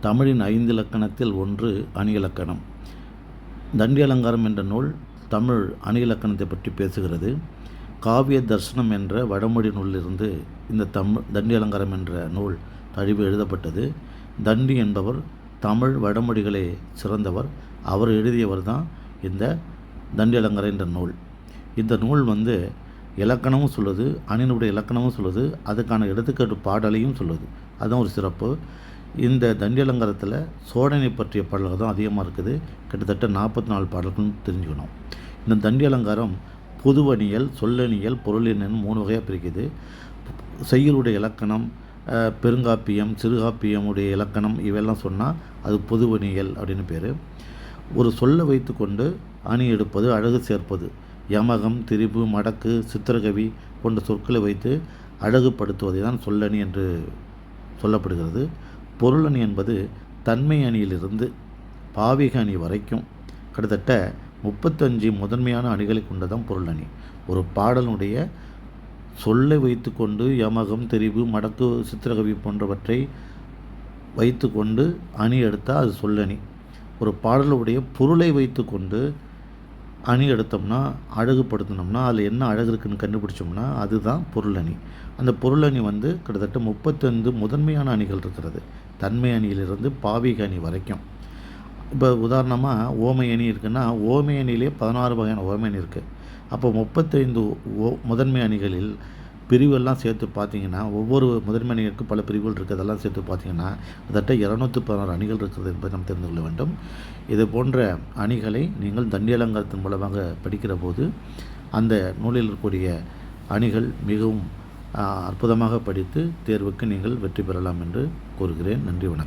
தமிழின் 5 இலக்கணத்தில் ஒன்று அணி இலக்கணம். தண்டி அலங்காரம் என்ற நூல் தமிழ் அணி இலக்கணத்தை பற்றி பேசுகிறது. காவிய தர்சனம் என்ற வடமொழி நூலிலிருந்து இந்த தண்டி அலங்காரம் என்ற நூல் தழுவி எழுதப்பட்டது. தண்டி என்பவர் தமிழ் வடமொழிகளே சிறந்தவர். அவர் எழுதியவர் தான் இந்த தண்டி அலங்காரம் என்ற நூல். இந்த நூல் இலக்கணமும் சொல்லுது, அணியினுடைய இலக்கணமும் சொல்லுது, அதுக்கான எடுத்துக்காட்டு பாடலையும் சொல்லுது. அதுதான் ஒரு சிறப்பு. இந்த தண்டி அலங்காரத்தில் சோழனை பற்றிய பாடல்கள் தான் அதிகமாக இருக்குது. கிட்டத்தட்ட 44 பாடல்கள்னு தெரிஞ்சுக்கணும். இந்த தண்டி அலங்காரம் பொதுவணியல், சொல்லணியல், பொருளியல்னு 3 வகையாக பிரிக்குது. செய்யுளுடைய இலக்கணம், பெருங்காப்பியம், சிறுகாப்பியமுடைய இலக்கணம் இவையெல்லாம் சொன்னால் அது பொதுவணியல் அப்படின்னு பேர். ஒரு சொல்லை வைத்து கொண்டு அணி எடுப்பது, அழகு சேர்ப்பது, யமகம், திரிபு, மடக்கு, சித்திரகவி போன்ற சொற்களை வைத்து அழகுபடுத்துவதை தான் சொல்லணி என்று சொல்லப்படுகிறது. பொருளணி என்பது தன்மை அணியிலிருந்து பாவிக அணி வரைக்கும் கிட்டத்தட்ட 35 முதன்மையான அணிகளை கொண்டதான் பொருளணி. ஒரு பாடலுடைய சொல்லை வைத்து கொண்டு யமகம், தெரிவு, மடக்கு, சித்திரகவி போன்றவற்றை வைத்து கொண்டு அணி எடுத்தால் அது சொல்லணி. ஒரு பாடலுடைய பொருளை வைத்து கொண்டு அணி எடுத்தோம்னா, அழகுபடுத்தினோம்னா, அதில் என்ன அழகு இருக்குன்னு கண்டுபிடிச்சோம்னா அதுதான் பொருளணி. அந்த பொருளணி கிட்டத்தட்ட 35 முதன்மையான அணிகள் இருக்கிறது, தன்மை அணியிலிருந்து பாவிக அணி வரைக்கும். இப்போ உதாரணமாக ஓமை அணி இருக்குன்னா, ஓமை அணியிலே 16 வகையான ஓமை அணி இருக்குது. அப்போ 35 முதன்மை அணிகளில் பிரிவெல்லாம் சேர்த்து பார்த்தீங்கன்னா, ஒவ்வொரு முதன்மை அணிகளுக்கு பல பிரிவுகள் இருக்குது. அதெல்லாம் சேர்த்து பார்த்தீங்கன்னா கிட்டத்தட்ட 216 அணிகள் இருக்கிறது என்பதை நாம் தெரிந்து கொள்ள வேண்டும். இது போன்ற அணிகளை நீங்கள் தண்டி அலங்காரத்தின் மூலமாக படிக்கிற போது அந்த நூலில் இருக்கக்கூடிய அணிகள் மிகவும் அற்புதமாக படித்து தேர்வுக்கு நீங்கள் வெற்றி பெறலாம் என்று கூறுகிறேன். நன்றி, வணக்கம்.